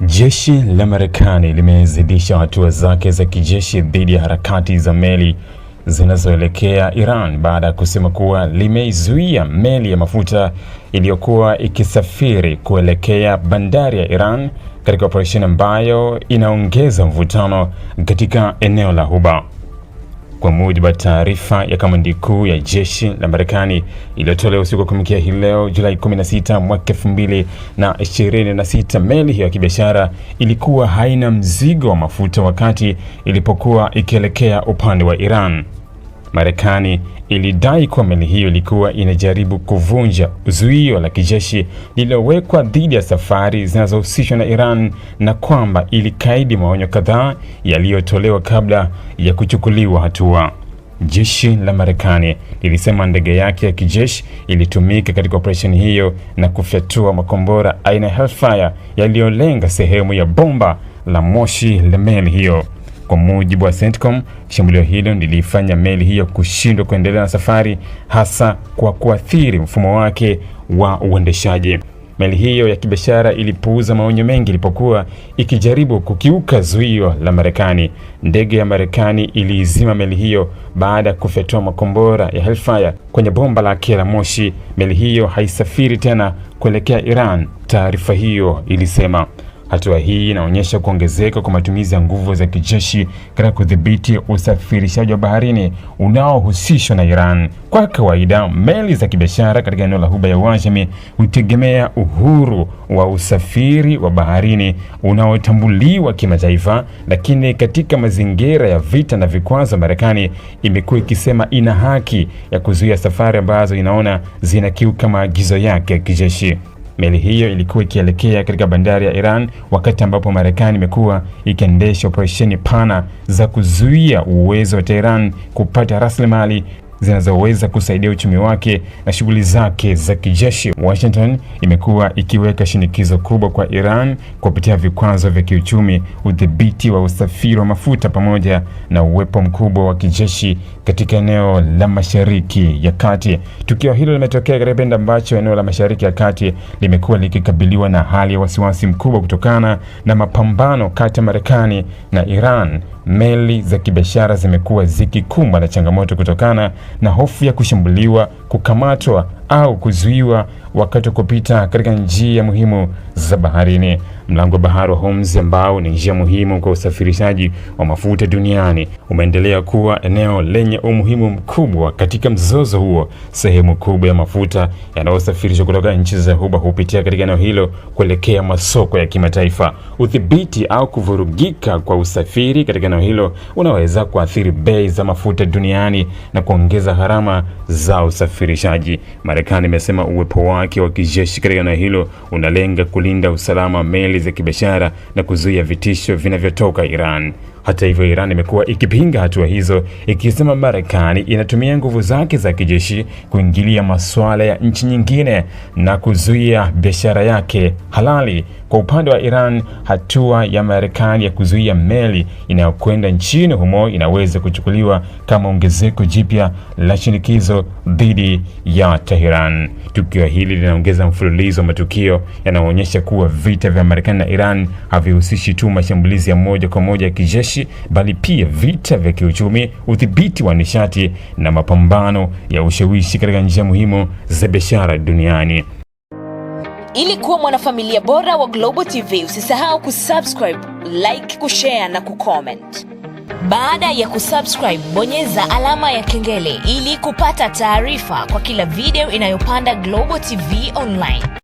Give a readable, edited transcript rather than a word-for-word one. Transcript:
Jeshi la Marekani limezidisha hatua zake za kijeshi dhidi ya harakati za meli zinazoelekea Iran baada ya kusema kuwa limeizuia meli ya mafuta iliyokuwa ikisafiri kuelekea bandari ya Iran katika operesheni ambayo inaongeza mvutano katika eneo la Ghuba. Kwa mujibu wa taarifa ya kamandi kuu ya jeshi la Marekani iliyotolewa usiku wa kuamkia hii leo Julai 16 mwaka 2026, meli hiyo ya kibiashara ilikuwa haina mzigo wa mafuta wakati ilipokuwa ikielekea upande wa Iran. Marekani ilidai kuwa meli hiyo ilikuwa inajaribu kuvunja zuio la kijeshi lililowekwa dhidi ya safari zinazohusishwa na Iran na kwamba ilikaidi maonyo kadhaa yaliyotolewa kabla ya kuchukuliwa hatua. Jeshi la Marekani lilisema ndege yake ya kijeshi ilitumika katika operesheni hiyo na kufyatua makombora aina ya Hellfire yaliyolenga sehemu ya bomba la moshi la meli hiyo. Kwa mujibu wa CENTCOM, shambulio hilo lilifanya meli hiyo kushindwa kuendelea na safari, hasa kwa kuathiri mfumo wake wa uendeshaji. Meli hiyo ya kibiashara ilipuuza maonyo mengi ilipokuwa ikijaribu kukiuka zuio la Marekani. Ndege ya Marekani iliizima meli hiyo baada ya kufyatua makombora ya Hellfire kwenye bomba lake la moshi. Meli hiyo haisafiri tena kuelekea Iran, taarifa hiyo ilisema. Hatua hii inaonyesha kuongezeka kwa matumizi ya nguvu za kijeshi katika kudhibiti usafirishaji wa baharini unaohusishwa na Iran. Kwa kawaida, meli za kibiashara katika eneo la Ghuba ya Uajemi hutegemea uhuru wa usafiri wa baharini unaotambuliwa kimataifa, lakini katika mazingira ya vita na vikwazo, Marekani imekuwa ikisema ina haki ya kuzuia safari ambazo inaona zinakiuka maagizo yake ya kijeshi. Meli hiyo ilikuwa ikielekea katika bandari ya Iran wakati ambapo Marekani imekuwa ikiendesha operesheni pana za kuzuia uwezo wa Tehran kupata rasilimali zinazoweza kusaidia uchumi wake na shughuli zake za kijeshi. Washington imekuwa ikiweka shinikizo kubwa kwa Iran kupitia vikwazo vya kiuchumi, udhibiti wa usafiri wa mafuta pamoja na uwepo mkubwa wa kijeshi katika eneo la Mashariki ya Kati. Tukio hilo limetokea katika kipindi ambacho eneo la Mashariki ya Kati limekuwa likikabiliwa na hali ya wasiwasi mkubwa kutokana na mapambano kati ya Marekani na Iran. Meli za kibiashara zimekuwa zikikumbwa na changamoto kutokana na hofu ya kushambuliwa, kukamatwa au kuzuiwa wakati wa kupita katika njia muhimu za baharini. Mlango wa bahari wa Hormuz, ambao ni njia muhimu kwa usafirishaji wa mafuta duniani, umeendelea kuwa eneo lenye umuhimu mkubwa katika mzozo huo. Sehemu kubwa ya mafuta yanayosafirishwa kutoka nchi za Ghuba hupitia katika eneo hilo kuelekea masoko ya kimataifa. Udhibiti au kuvurugika kwa usafiri katika eneo hilo unaweza kuathiri bei za mafuta duniani na kuongeza gharama za usafirishaji. Marekani imesema uwepo wake wa kijeshi katika eneo hilo unalenga kulinda usalama wa meli za kibiashara na kuzuia vitisho vinavyotoka Iran. Hata hivyo, Iran imekuwa ikipinga hatua hizo, ikisema Marekani inatumia nguvu zake za kijeshi kuingilia masuala ya nchi nyingine na kuzuia biashara yake halali. Kwa upande wa Iran, hatua ya Marekani ya kuzuia meli inayokwenda nchini humo inaweza kuchukuliwa kama ongezeko jipya la shinikizo dhidi ya Tehran. Tukio hili linaongeza mfululizo wa matukio yanayoonyesha kuwa vita vya Marekani na Iran havihusishi tu mashambulizi ya moja kwa moja ya kijeshi, bali pia vita vya kiuchumi, udhibiti wa nishati na mapambano ya ushawishi katika njia muhimu za biashara duniani. Ili kuwa mwanafamilia bora wa Global TV, usisahau kusubscribe, like, kushare na kucomment. Baada ya kusubscribe, bonyeza alama ya kengele ili kupata taarifa kwa kila video inayopanda Global TV Online.